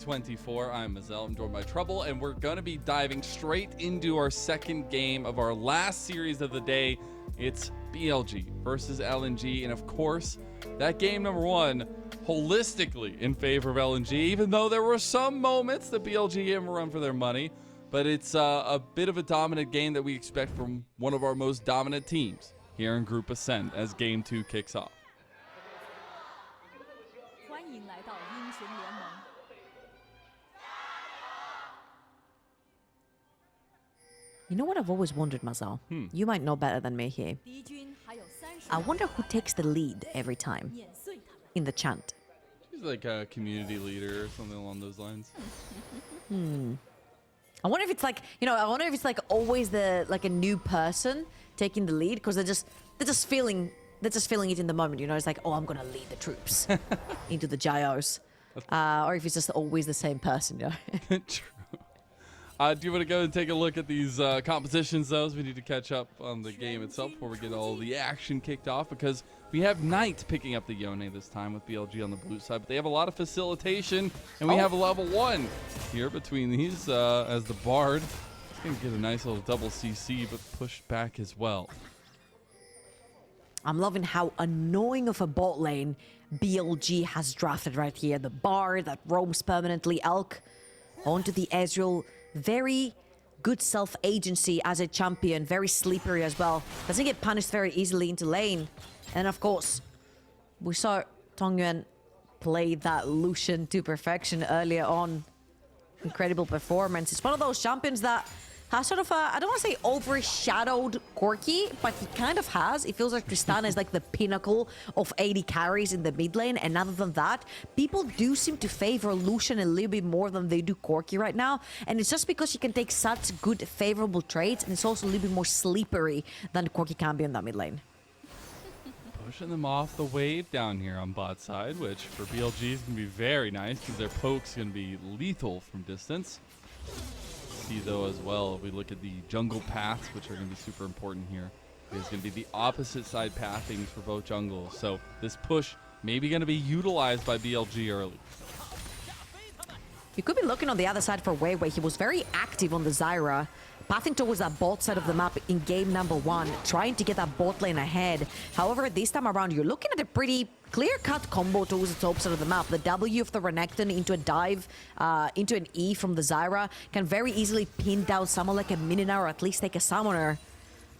24. I'm Mazel. I'm joined by Trouble, and we're going to be diving straight into our second game of our last series of the day. It's BLG versus LNG, and of course, that game number one holistically in favor of LNG, even though there were some moments that BLG gave them a run for their money. But it's a bit of a dominant game that we expect from one of our most dominant teams here in Group Ascent as Game 2 kicks off. You know what I've always wondered, Mazel? You might know better than me here. I wonder who takes the lead every time in the chant. She's like a community leader or something along those lines. I wonder if it's like, I wonder if it's like always a new person taking the lead, because they're just feeling it in the moment. It's like, oh, I'm gonna lead the troops into the gyos, or if it's just always the same person. True. Do you want to go and take a look at these compositions, though? We need to catch up on the game itself before we get all the action kicked off, because we have Knight picking up the Yone this time with BLG on the blue side, but they have a lot of facilitation, and we have a level 1 here between these as the Bard. It's going to get a nice little double CC, but pushed back as well. I'm loving how annoying of a bot lane BLG has drafted right here. The Bard that roams permanently, Elk onto the Ezreal. Very good self-agency as a champion, very slippery as well. Doesn't get punished very easily into lane. And of course, we saw Tongyuan play that Lucian to perfection earlier on. Incredible performance. It's one of those champions that has sort of I don't want to say overshadowed Corki, but he kind of has. It feels like Tristana is like the pinnacle of 80 carries in the mid lane, and other than that, people do seem to favor Lucian a little bit more than they do Corki right now, and it's just because he can take such good favorable trades, and it's also a little bit more slippery than Corki can be in that mid lane. Pushing them off the wave down here on bot side, which for BLG is going to be very nice because their poke's going to be lethal from distance. Though as well, if we look at the jungle paths, which are going to be super important here, it's going to be the opposite side pathings for both jungles. So this push maybe going to be utilized by BLG early. You could be looking on the other side for WeiWei. He was very active on the Zyra, pathing towards that bot side of the map in game number 1, trying to get that bot lane ahead. However, this time around, you're looking at a pretty clear-cut combo towards the top side of the map. The W of the Renekton into a dive, into an E from the Zyra can very easily pin down someone like a Mininar, or at least take a Summoner.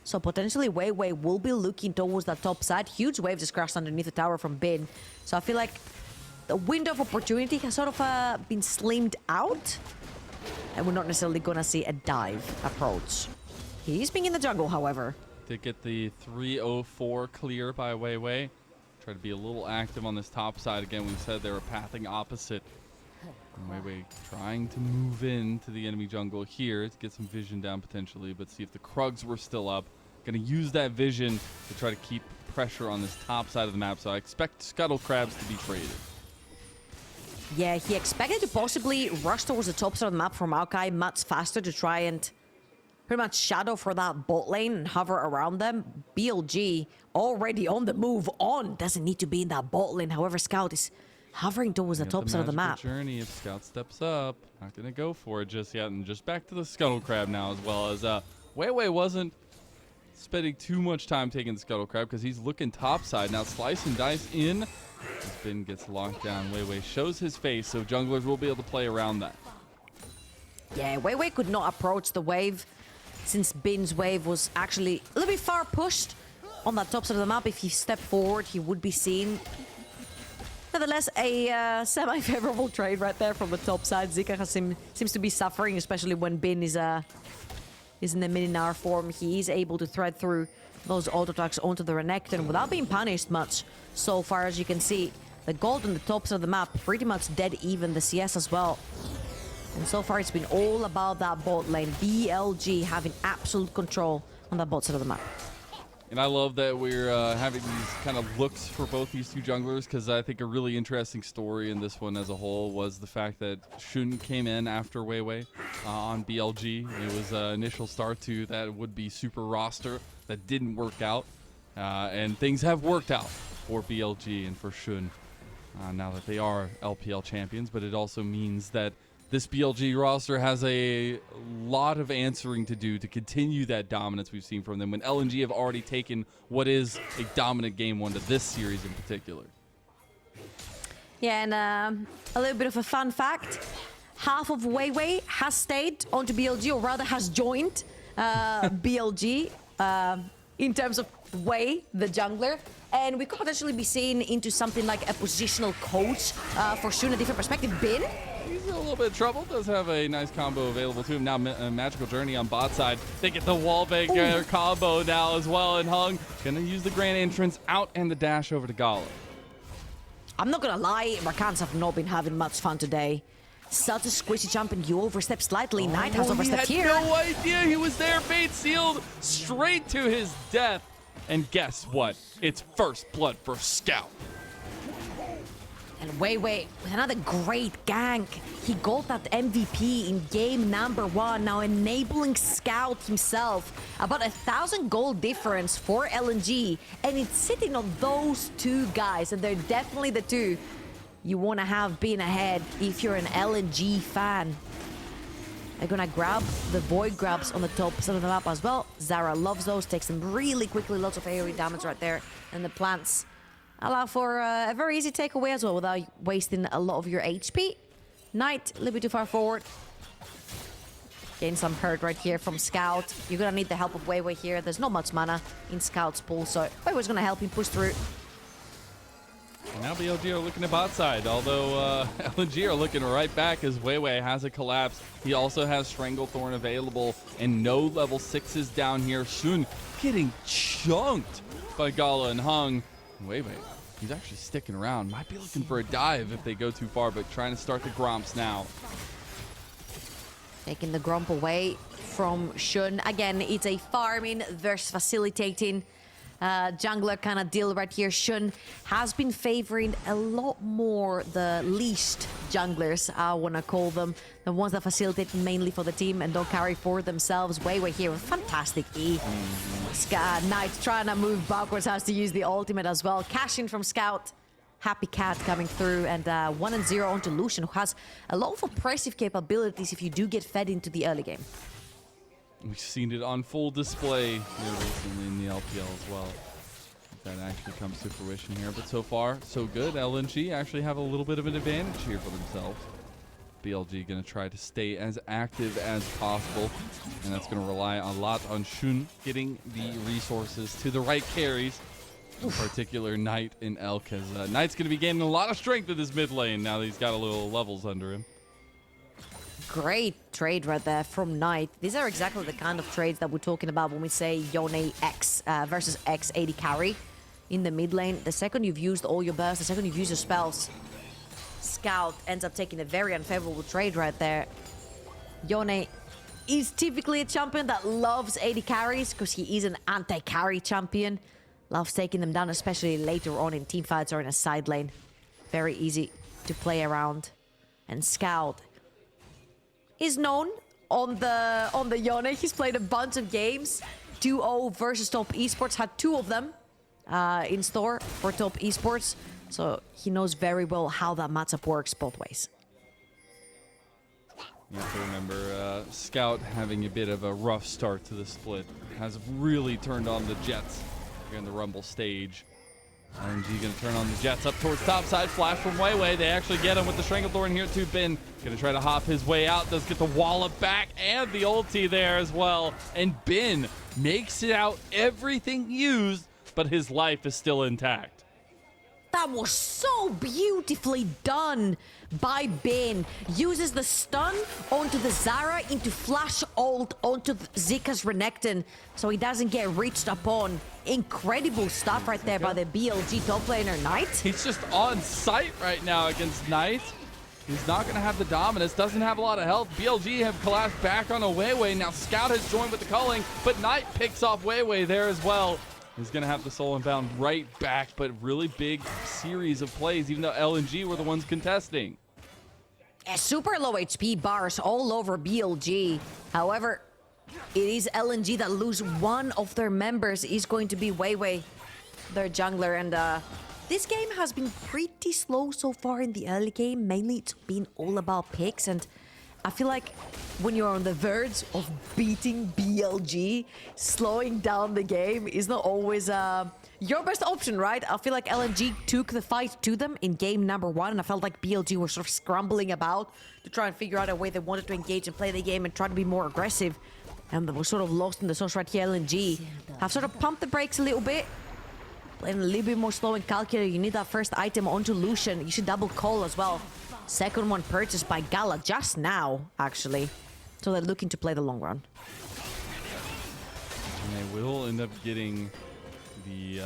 So potentially WeiWei will be looking towards that top side. Huge wave just crashed underneath the tower from Bin. So I feel like the window of opportunity has sort of been slimmed out, and we're not necessarily gonna see a dive approach. He's being in the jungle, however. Did get the 304 clear by WeiWei. Try to be a little active on this top side. Again, we said they were pathing opposite. And WeiWei trying to move into the enemy jungle here to get some vision down potentially, but see if the Krugs were still up. Gonna use that vision to try to keep pressure on this top side of the map, so I expect Scuttle Crabs to be traded. Yeah, he expected to possibly rush towards the top side of the map from Maokai much faster to try and pretty much shadow for that bot lane and hover around them. BLG already on the move on. Doesn't need to be in that bot lane. However, Scout is hovering towards the top side of the map. Journey, if Scout steps up, not going to go for it just yet. And just back to the Scuttle Crab now, as well as WeiWei wasn't spending too much time taking the Scuttle Crab because he's looking topside. Now slice and dice in. Bin gets locked down. WeiWei shows his face, so junglers will be able to play around that. Yeah, WeiWei could not approach the wave since Bin's wave was actually a little bit far pushed on that top side of the map. If he stepped forward, he would be seen. Nevertheless, a semi-favorable trade right there from the top side. Zika seems to be suffering, especially when Bin is in the Mininar form. He is able to thread through those auto attacks onto the Renekton without being punished much so far. As you can see, the gold on the top side of the map pretty much dead even, the CS as well. And so far it's been all about that bot lane. BLG having absolute control on that bot side of the map. And I love that we're having these kind of looks for both these two junglers, because I think a really interesting story in this one as a whole was the fact that Shun came in after WeiWei on BLG. It was an initial start to that would-be super roster that didn't work out, and things have worked out for BLG and for Shun. now that they are LPL champions, but it also means that this BLG roster has a lot of answering to do to continue that dominance we've seen from them when LNG have already taken what is a dominant game one to this series in particular. Yeah, and a little bit of a fun fact. Half of WeiWei has stayed onto BLG, or rather has joined BLG in terms of Wei, the jungler. And we could potentially be seeing into something like a positional coach for Shun, a different perspective. Bin? He's in a little bit of trouble. Does have a nice combo available to him. Now Magical Journey on bot side. They get the wallbang combo now as well. And Hung gonna use the grand entrance out and the dash over to Gala. I'm not gonna lie, Marcans have not been having much fun today. Such a squishy jump, and you overstep slightly. Knight has overstepped here. He had no idea he was there. Fate sealed straight to his death. And guess what? It's first blood for Scout. And WeiWei with another great gank. He got that MVP in game number 1, now enabling Scout himself. About 1,000 gold difference for LNG, and it's sitting on those two guys, and they're definitely the two you want to have been ahead if you're an LNG fan. They're gonna grab the void grabs on the top side of the map as well. Zara loves those, takes them really quickly, lots of AoE damage right there. And the plants allow for a very easy takeaway as well without wasting a lot of your HP. Knight, a little bit too far forward. Gain some hurt right here from Scout. You're gonna need the help of WeiWei here. There's not much mana in Scout's pool, so WeiWei's gonna help him push through. And now BLG are looking at bot side, although LNG are looking right back as WeiWei has a collapse. He also has Stranglethorn available and no level 6s down here. Shun getting chunked by Gala and Hung. WeiWei, he's actually sticking around. Might be looking for a dive if they go too far, but trying to start the Gromps now. Taking the Gromp away from Shun. Again, it's a farming versus facilitating jungler kind of deal right here. Shun has been favoring a lot more the least junglers, I want to call them. The ones that facilitate mainly for the team and don't carry for themselves. WeiWei here with fantastic E. Knight trying to move backwards, has to use the ultimate as well. Cash in from Scout. Happy Cat coming through, and 1-0 onto Lucian, who has a lot of oppressive capabilities if you do get fed into the early game. We've seen it on full display here recently in the LPL as well. That actually comes to fruition here, but so far, so good. LNG actually have a little bit of an advantage here for themselves. BLG going to try to stay as active as possible, and that's going to rely a lot on Shun getting the resources to the right carries. In particular, Knight and Elk, as Knight's going to be gaining a lot of strength in this mid lane now that he's got a little levels under him. Great trade right there from Knight. These are exactly the kind of trades that we're talking about when we say Yone X versus X AD carry in the mid lane. The second you've used all your bursts, the second you've used your spells, Scout ends up taking a very unfavorable trade right there. Yone is typically a champion that loves AD carries because he is an anti-carry champion. Loves taking them down, especially later on in teamfights or in a side lane. Very easy to play around. And Scout is known on the Yone. He's played a bunch of games. 2-0 versus Top Esports. Had 2 of them in store for Top Esports. So he knows very well how that matchup works both ways. You have to remember, Scout having a bit of a rough start to the split. Has really turned on the Jets here in the Rumble stage. LNG going to turn on the Jets up towards top side. Flash from WeiWei. They actually get him with the Stranglethorn here too. Bin going to try to hop his way out. Does get the wallop back and the ulti there as well. And Bin makes it out, everything used, but his life is still intact. That was so beautifully done by Bin. Uses the stun onto the Zara into flash ult onto Zika's Renekton so he doesn't get reached upon. Incredible stuff right there by the BLG top laner Knight. He's just on site right now against Knight. He's not going to have the dominance, doesn't have a lot of health. BLG have collapsed back on a WeiWei. Now Scout has joined with the culling, but Knight picks off WeiWei there as well. He's going to have the soul inbound right back, but really big series of plays, even though LNG were the ones contesting. Super low HP bars all over BLG. However, it is LNG that lose one of their members. Is going to be WeiWei, their jungler, and This game has been pretty slow so far in the early game. Mainly it's been all about picks, and I feel like when you're on the verge of beating BLG, slowing down the game is not always your best option, right? I feel like LNG took the fight to them in game number 1, and I felt like BLG were sort of scrambling about to try and figure out a way they wanted to engage and play the game and try to be more aggressive. And they were sort of lost in the sauce right here. LNG have sort of pumped the brakes a little bit. Playing a little bit more slow and calculated. You need that first item onto Lucian. You should double call as well. Second one purchased by Gala just now, actually. So they're looking to play the long run. And they will end up getting the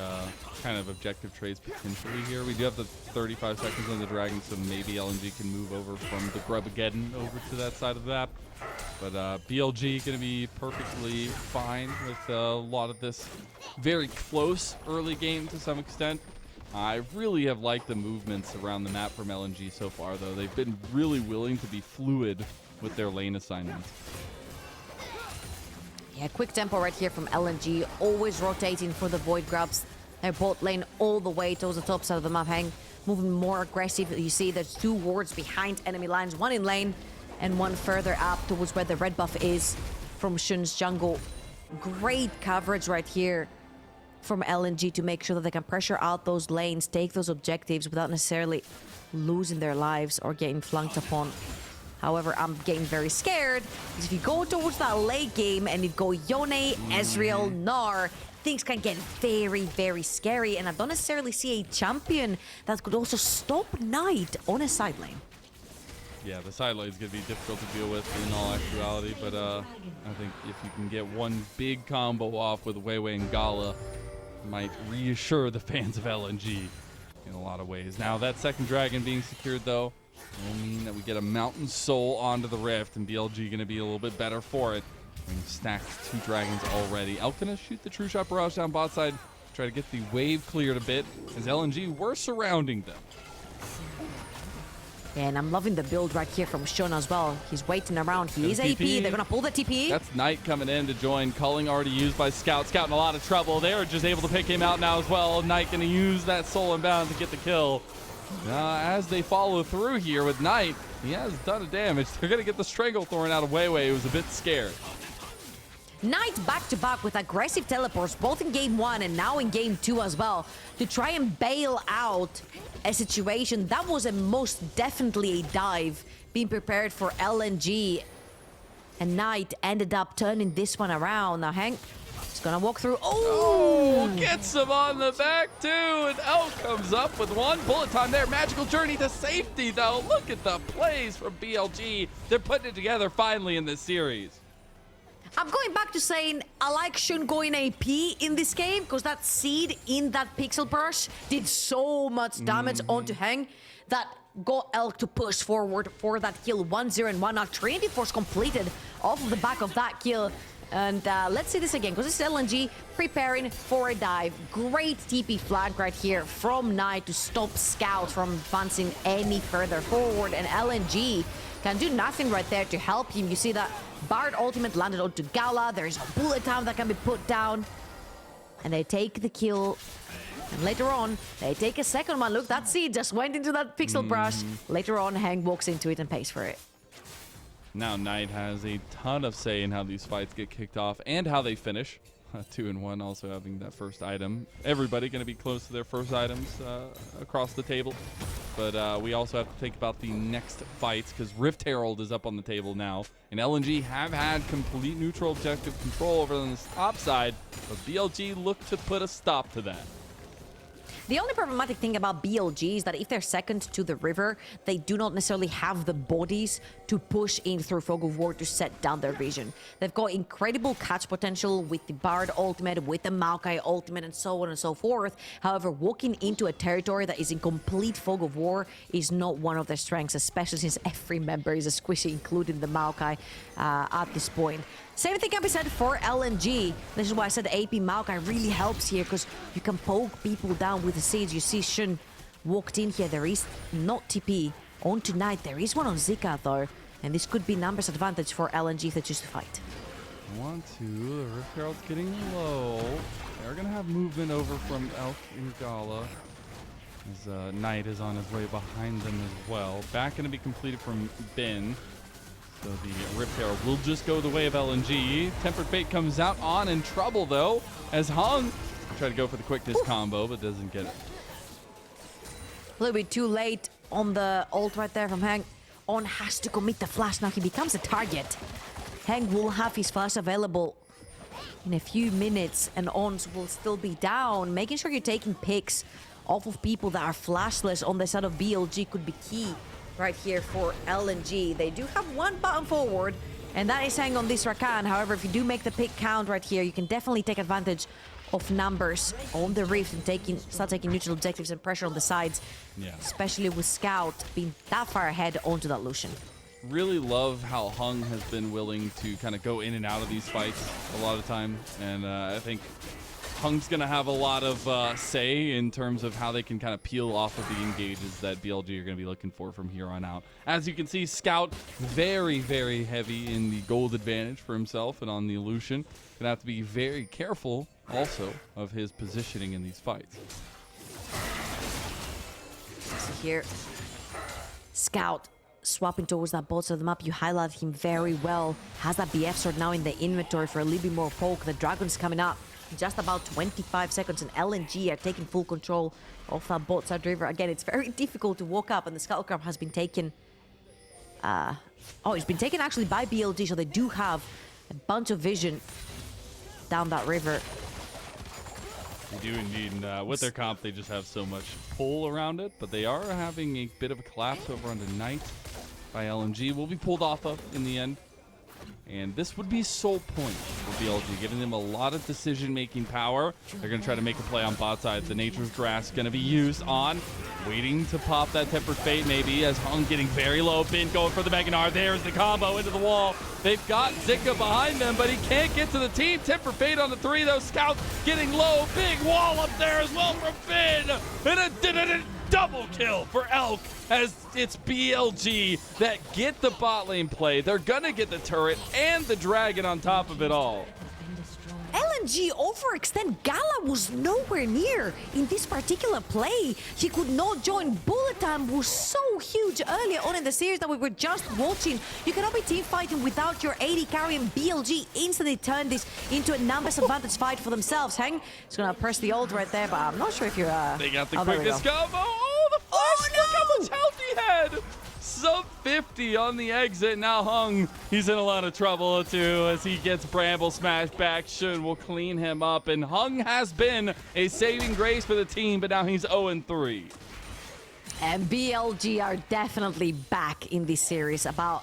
kind of objective trades potentially here. We do have the 35 seconds on the Dragon, so maybe LNG can move over from the Grubageddon over to that side of the map. But BLG going to be perfectly fine with a lot of this very close early game to some extent. I really have liked the movements around the map from LNG so far, though. They've been really willing to be fluid with their lane assignments. Yeah, quick tempo right here from LNG, always rotating for the void grabs. Their bot lane all the way towards the top side of the map, Hang. Moving more aggressive. You see there's 2 wards behind enemy lines, one in lane and one further up towards where the red buff is from Shun's jungle. Great coverage right here from LNG to make sure that they can pressure out those lanes, take those objectives without necessarily losing their lives or getting flanked upon. However, I'm getting very scared because if you go towards that late game and you go Yone, Ezreal, Gnar, things can get very, very scary, and I don't necessarily see a champion that could also stop Knight on a side lane. Yeah, the side lane is going to be difficult to deal with in all actuality, but I think if you can get one big combo off with WeiWei and Gala, it might reassure the fans of LNG in a lot of ways. Now, that second dragon being secured, though, will mean that we get a Mountain Soul onto the Rift, and BLG going to be a little bit better for it. We've stacked 2 dragons already. Elk going to shoot the True Shot barrage down bot side, try to get the wave cleared a bit, as LNG were surrounding them. And I'm loving the build right here from Shun as well. He's waiting around. He is AP. They're going to pull the TP. That's Knight coming in to join. Culling already used by Scout. Scout in a lot of trouble. They are just able to pick him out now as well. Knight going to use that Soul Inbound to get the kill. As they follow through here with Knight, he has done a damage. They're going to get the Stranglethorn out of WeiWei, who was a bit scared. Knight back-to-back with aggressive teleports, both in game 1 and now in game 2 as well, to try and bail out a situation that was most definitely a dive being prepared for LNG. And Knight ended up turning this one around. Now Hank is gonna walk through. Oh, gets him on the back too, and Elk comes up with 1 bullet time there. Magical journey to safety, though. Look at the plays from BLG. They're putting it together finally in this series. I'm going back to saying I like Shun going AP in this game because that seed in that pixel brush did so much damage onto Heng that got Elk to push forward for that kill. 1-0 and 1 knock. Trinity Force completed off of the back of that kill. And let's see this again because this is LNG preparing for a dive. Great TP flank right here from Knight to stop Scout from advancing any further forward. And LNG can do nothing right there to help him. You see that Bard ultimate landed onto Gala. There is a bullet time that can be put down. And they take the kill. And later on, they take a second one. Look, that seed just went into that pixel brush. Later on, Heng walks into it and pays for it. Now Knight has a ton of say in how these fights get kicked off and how they finish. 2 and 1 also having that first item. Everybody going to be close to their first items across the table. But we also have to think about the next fights because Rift Herald is up on the table now. And LNG have had complete neutral objective control over on this top side. But BLG look to put a stop to that. The only problematic thing about BLG is that if they're second to the river, they do not necessarily have the bodies to push in through Fog of War to set down their vision. They've got incredible catch potential with the Bard ultimate, with the Maokai ultimate, and so on and so forth. However, walking into a territory that is in complete Fog of War is not one of their strengths, especially since every member is a squishy, including the Maokai at this point. Same thing can be said for LNG. This is why I said the AP Maokai really helps here because you can poke people down with the seeds. You see Shun walked in here. There is not TP on tonight. There is one on Zika though. And this could be numbers advantage for LNG if they choose to fight. 1-2. The Rift Herald's getting low. They're going to have movement over from Elk and Gala. As Knight is on his way behind them as well. Back going to be completed from Ben. So the Rip Arrow will just go the way of LNG. Tempered Fate comes out on in trouble though, as Hung try to go for the quickness combo, but doesn't get it. A little bit too late on the ult right there from Hang. On has to commit the flash. Now he becomes a target. Hang will have his flash available in a few minutes, and Ons will still be down. Making sure you're taking picks off of people that are flashless on the side of BLG could be key right here for LNG. They do have one button forward, and that is Hang on this Rakan. However, if you do make the pick count right here, you can definitely take advantage of numbers on the Rift and start taking neutral objectives and pressure on the sides. Yeah. Especially with Scout being that far ahead onto that Lucian. Really love how Hung has been willing to kind of go in and out of these fights a lot of time, and I think Hung's going to have a lot of say in terms of how they can kind of peel off of the engages that BLG are going to be looking for from here on out. As you can see, Scout very, very heavy in the gold advantage for himself and on the Lucian. Going to have to be very careful also of his positioning in these fights. So here, Scout swapping towards that bot side of the map. You highlighted him very well. Has that BF sword now in the inventory for a little bit more poke. The Dragon's coming up in just about 25 seconds, and LNG are taking full control of that bot side river. Again, it's very difficult to walk up, and the Scuttlecraft has been taken. It's been taken actually by BLG, so they do have a bunch of vision down that river. They do indeed, and with their comp, they just have so much pull around it, but they are having a bit of a collapse over on the Knight by LNG. Will be pulled off of in the end, and this would be sole point for BLG, giving them a lot of decision-making power. They're going to try to make a play on bot side. The Nature's Grass going to be used on, waiting to pop that Tempered Fate maybe, as Hung getting very low. Bin going for the Meganar. There's the combo into the wall. They've got Zika behind them, but he can't get to the team. Tempered Fate on the 3, though. Scout getting low. Big wall up there as well from Bin. And a double kill for Elk, as it's BLG that get the bot lane play. They're gonna get the turret and the dragon on top of it all. LNG overextend. Gala was nowhere near in this particular play. He could not join. Bullet time was so huge earlier on in the series that we were just watching. You cannot be team fighting without your AD carry, and BLG instantly turned this into a numbers advantage fight for themselves. Hang is gonna press the ult right there, but I'm not sure if you're they got the quickest combo. Oh, the flash! No! Look how much health he had. Sub 50 on the exit. Now Hung, he's in a lot of trouble too, as he gets Bramble Smash back. Shun will clean him up, and Hung has been a saving grace for the team, but now he's 0-3. And BLG are definitely back in this series. About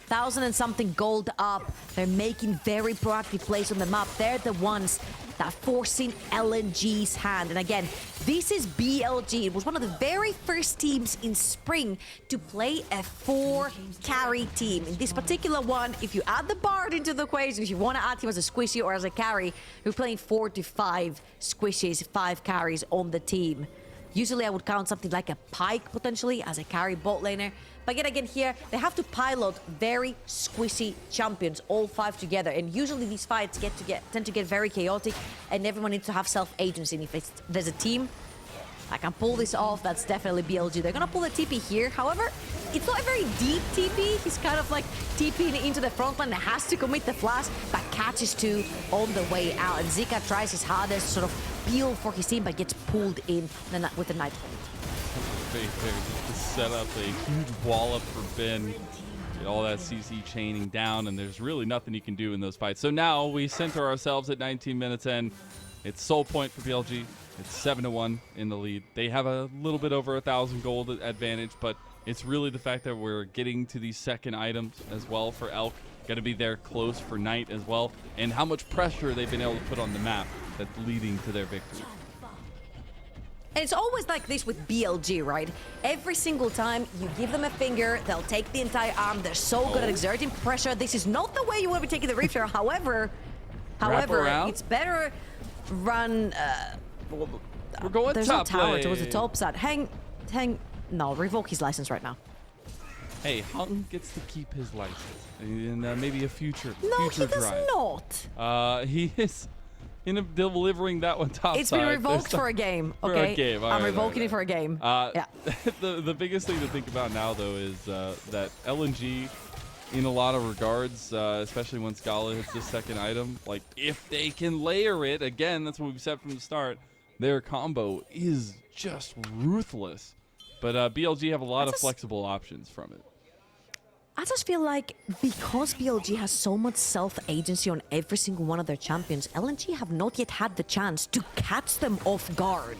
1,000 and something gold up. They're making very proactive plays on the map. They're the ones that forcing LNG's hand. And again, this is BLG. It was one of the very first teams in spring to play a 4-carry team. In this particular one, if you add the Bard into the equation, if you want to add him as a squishy or as a carry, you're playing 4 to 5 squishies, 5 carries on the team. Usually I would count something like a Pyke potentially as a carry bot laner. But yet again here, they have to pilot very squishy champions, all 5 together. And usually these fights tend to get very chaotic, and everyone needs to have self-agency. And if there's a team I can pull this off, that's definitely BLG. They're gonna pull the TP here. However, it's not a very deep TP. He's kind of like TPing into the front line and has to commit the flash, but catches 2 on the way out. And Zika tries his hardest to sort of peel for his team, but gets pulled in with the Night. Just to set up a huge wall up for Ben. Get all that CC chaining down, and there's really nothing you can do in those fights. So now we center ourselves at 19 minutes in. It's sole point for BLG. It's 7-1 in the lead. They have a little bit over 1,000 gold advantage, but it's really the fact that we're getting to these second items as well for Elk. Going to be there close for Knight as well, and how much pressure they've been able to put on the map that's leading to their victory. And it's always like this with BLG, right? Every single time you give them a finger, they'll take the entire arm. They're so good at exerting pressure. This is not the way you want to be taking the Rift Arrow. However, it's better run. We're going there's top no tower lane. towards the top side. Hang. No, revoke his license right now. Hey, Hung gets to keep his license and maybe a future No, future he does drive. not. He is in delivering that one topside. It's been revoked for a game. For Okay, a game. I'm revoking it for a game. Yeah. The biggest thing to think about now, though, is that LNG, in a lot of regards, especially once Gala hits the second item, like if they can layer it, again, that's what we've said from the start, their combo is just ruthless. But BLG have a lot of flexible options from it. I just feel like because BLG has so much self-agency on every single one of their champions, LNG have not yet had the chance to catch them off guard.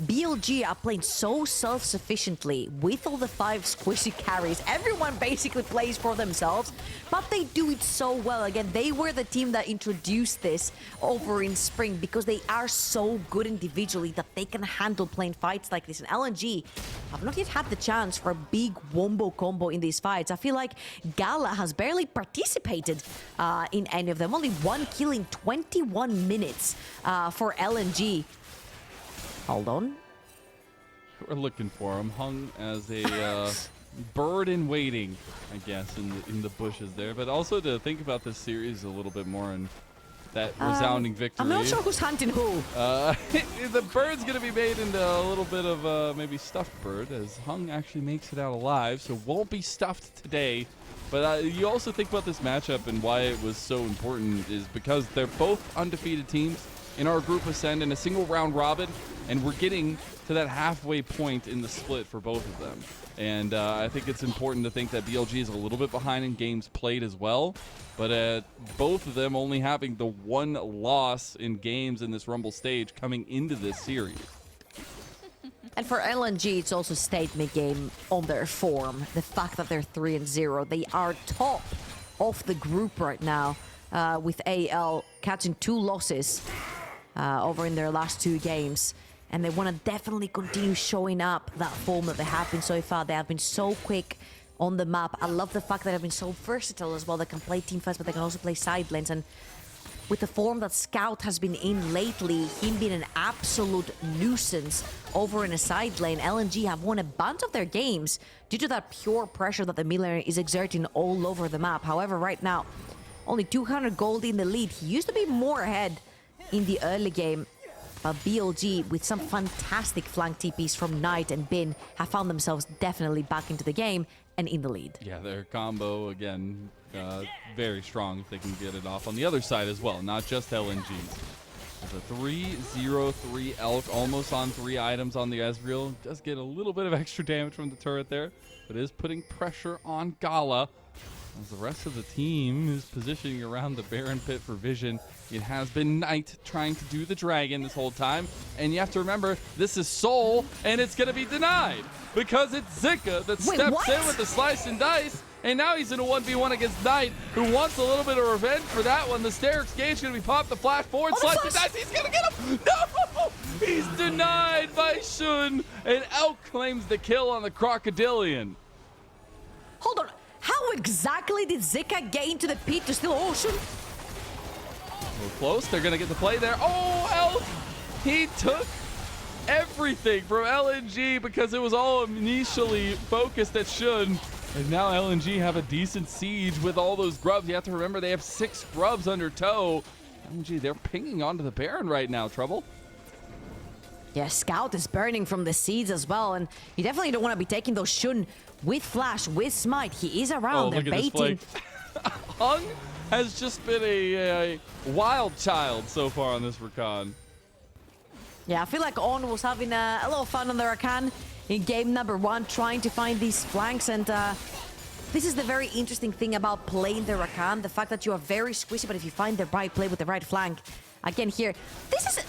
BLG are playing so self-sufficiently with all the 5 squishy carries. Everyone basically plays for themselves, but they do it so well. Again, they were the team that introduced this over in spring because they are so good individually that they can handle playing fights like this. And LNG have not yet had the chance for a big wombo combo in these fights. I feel like Gala has barely participated in any of them. Only 1 kill in 21 minutes for LNG. Hold on. We're looking for him, hung as a bird in waiting, I guess, in the bushes there. But also to think about this series a little bit more and that resounding victory. I'm not sure who's hunting who. The bird's going to be made into a little bit of maybe stuffed bird, as Hung actually makes it out alive, so won't be stuffed today. But you also think about this matchup and why it was so important is because they're both undefeated teams in our group ascend in a single round robin, and we're getting to that halfway point in the split for both of them. And I think it's important to think that BLG is a little bit behind in games played as well, but both of them only having the 1 loss in games in this Rumble stage coming into this series. And for LNG, it's also statement game on their form. The fact that they're 3-0, they are top of the group right now, with AL catching 2 losses over in their last 2 games. And they want to definitely continue showing up that form that they have been so far. They have been so quick on the map. I love the fact that they've been so versatile as well. They can play team first, but they can also play side lanes. And with the form that Scout has been in lately, him being an absolute nuisance over in a side lane, LNG have won a bunch of their games due to that pure pressure that the mid-laner is exerting all over the map. However, right now, only 200 gold in the lead. He used to be more ahead in the early game. But BLG, with some fantastic flank TPs from Knight and Bin, have found themselves definitely back into the game and in the lead. Yeah, their combo, again, very strong if they can get it off on the other side as well, not just LNG's. There's a 3-0-3 Elk, almost on 3 items on the Ezreal. Does get a little bit of extra damage from the turret there, but is putting pressure on Gala. As the rest of the team is positioning around the Baron Pit for vision. It has been Knight trying to do the dragon this whole time. And you have to remember, this is Soul, and it's going to be denied. Because it's Zika that steps in with the slice and dice. And now he's in a 1v1 against Knight, who wants a little bit of revenge for that one. The Sterix Gage is going to be popped, the flash forward, slice and dice. He's going to get him. No! He's denied by Shun. And Elk claims the kill on the Crocodilian. Hold on. How exactly did Zika get into the pit to steal Ocean? We're close. They're going to get the play there. Oh, Elk! He took everything from LNG because it was all initially focused at Shun. And now LNG have a decent siege with all those grubs. You have to remember they have 6 grubs under tow. LNG, they're pinging onto the Baron right now, Trouble. Yeah, Scout is burning from the seeds as well, and you definitely don't want to be taking those Shun with Flash, with Smite. He is around, they're baiting. Hung has just been a wild child so far on this Rakan. Yeah, I feel like On was having a lot of fun on the Rakan in game number 1, trying to find these flanks, and this is the very interesting thing about playing the Rakan, the fact that you are very squishy, but if you find the right play with the right flank, again here, this is...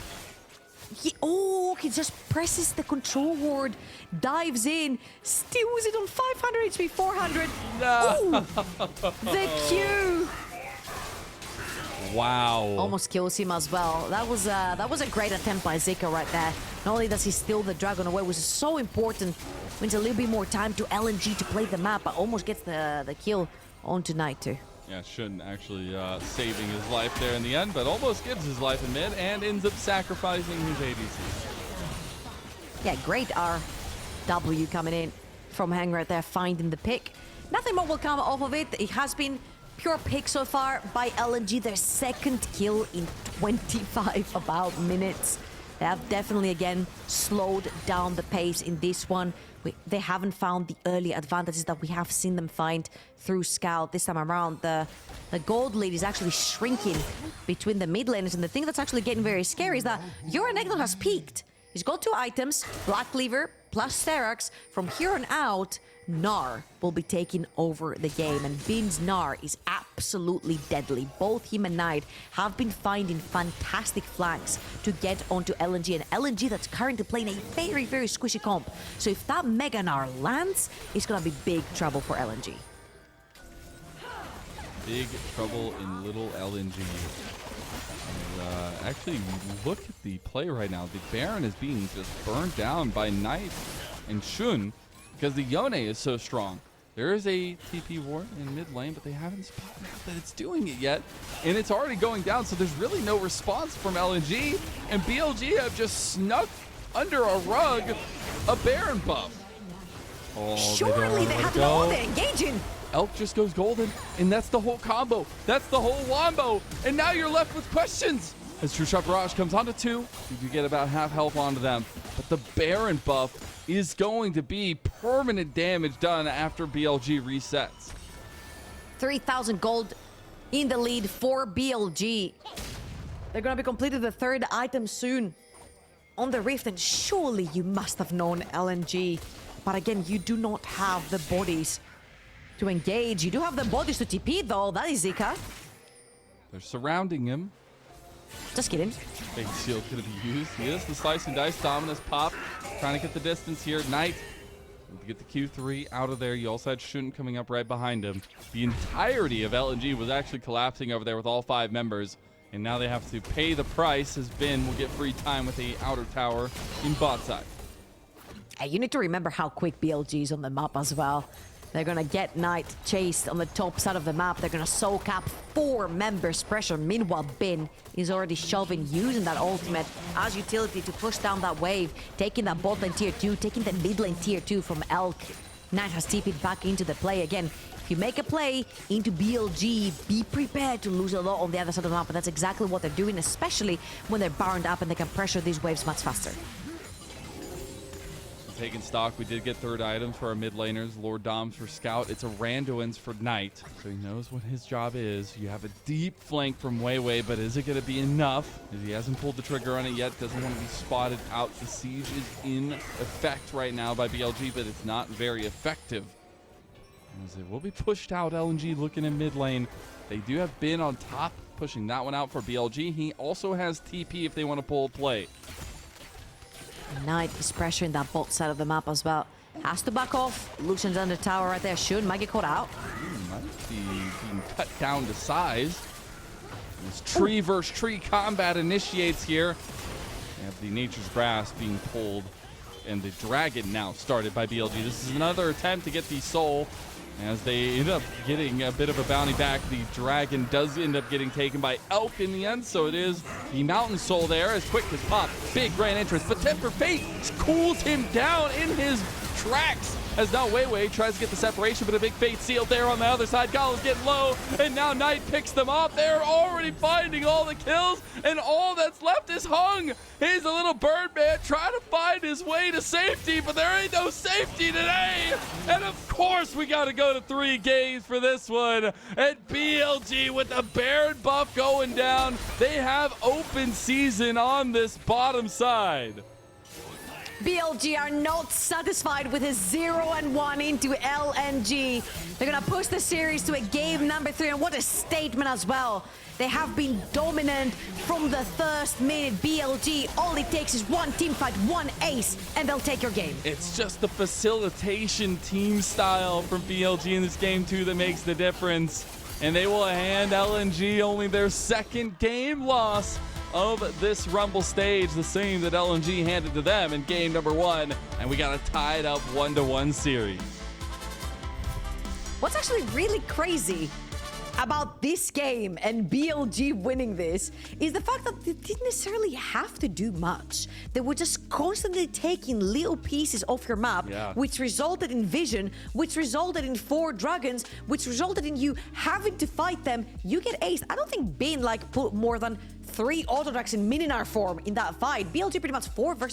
he just presses the control ward, dives in, steals it on 500 HP, 400. No. The Q. Wow. Almost kills him as well. That was a great attempt by Zika right there. Not only does he steal the dragon away, which is so important, wins a little bit more time to LNG to play the map, but almost gets the kill on tonight too. Yeah, Shun actually saving his life there in the end, but almost gives his life in mid and ends up sacrificing his ADC. Yeah, great RW coming in from Hang right there, finding the pick. Nothing more will come off of it. It has been Pure pick so far by LNG, their second kill in 25 about minutes. They have definitely, again, slowed down the pace in this one. They haven't found the early advantages that we have seen them find through Scout. This time around, the gold lead is actually shrinking between the mid laners. And the thing that's actually getting very scary is that Euronegno has peaked. He's got 2 items, Black Cleaver plus Sterax. From here on out, Gnar will be taking over the game, and Bin's Gnar is absolutely deadly. Both him and Knight have been finding fantastic flanks to get onto LNG, and LNG that's currently playing a very, very squishy comp. So if that Mega Gnar lands, it's gonna be big trouble for LNG. Big trouble in little LNG. And, actually, look at the play right now. The Baron is being just burned down by Knight and Shun, because the Yone is so strong. There is a TP ward in mid lane, but they haven't spotted out that it's doing it yet. And it's already going down, so there's really no response from LNG. And BLG have just snuck under a rug a Baron buff. Oh, Surely they have no other engaging. Elk just goes golden, and that's the whole combo. That's the whole wombo. And now you're left with questions. As True Shot Barrage comes onto 2, you do get about half health onto them. But the Baron buff is going to be permanent damage done after BLG resets. 3,000 gold in the lead for BLG. They're gonna be completed the 3rd item soon on the Rift, and surely you must have known LNG. But again, you do not have the bodies to engage. You do have the bodies to TP though. That is Zika. They're surrounding him. Just kidding. Big shield gonna be used. He is the slice and dice. Dominus pop. Trying to get the distance here. Knight to get the Q3 out of there. You also had Shun coming up right behind him. The entirety of LNG was actually collapsing over there with all 5 members. And now they have to pay the price, as Ben will get free time with the outer tower in bot side. Hey, you need to remember how quick BLG is on the map as well. They're gonna get Knight chased on the top side of the map. They're gonna soak up 4 members' pressure. Meanwhile, Bin is already shoving, using that ultimate as utility to push down that wave, taking that bot lane tier 2, taking the mid lane tier 2 from Elk. Knight has TP'd back into the play again. If you make a play into BLG, be prepared to lose a lot on the other side of the map, and that's exactly what they're doing, especially when they're bound up and they can pressure these waves much faster. Taking stock, we did get 3rd items for our mid laners. Lord Doms for Scout. It's a Randuin's for Knight, so he knows what his job is. You have a deep flank from WeiWei, but is it going to be enough? He hasn't pulled the trigger on it yet. Doesn't want to be spotted out. The siege is in effect right now by BLG, but it's not very effective. As it will be pushed out. LNG looking in mid lane. They do have Bin on top, pushing that one out for BLG. He also has TP if they want to pull a play. Knight is pressuring that bot side of the map as well. Has to back off. Lucian's under tower right there. Shun might get caught out. Might be being cut down to size. This tree versus tree combat initiates here. We have the Nature's Grasp being pulled, and the Dragon now started by BLG. This is another attempt to get the soul. As they end up getting a bit of a bounty back, the Dragon does end up getting taken by Elk in the end, so it is the Mountain Soul there as quick as pop. Big grand entrance, but Temper Fate cools him down in his tracks as now WeiWei tries to get the separation, but a big Fate sealed there on the other side. Gala's getting low, and now Knight picks them off. They're already finding all the kills, and all that's left is Hung. He's a little Birdman trying to find his way to safety, but there ain't no safety today. And of course, we got to go to 3 games for this one. And BLG with the Baron buff going down. They have open season on this bottom side. BLG are not satisfied with a 0-1 into LNG. They're gonna push the series to a game number 3, and what a statement as well. They have been dominant from the first minute. BLG, all it takes is 1 team fight, 1 ace, and they'll take your game. It's just the facilitation team style from BLG in this game 2 that makes the difference. And they will hand LNG only their 2nd game loss of this Rumble stage, the same that LNG handed to them in game number 1, and we got a tied up 1-1 series. What's actually really crazy about this game and BLG winning this is the fact that they didn't necessarily have to do much. They were just constantly taking little pieces off your map, which resulted in vision, which resulted in 4 dragons, which resulted in you having to fight them. You get aced. I don't think Bin like put more than 3 auto-attacks in Mininar form in that fight. BLG pretty much 4 versus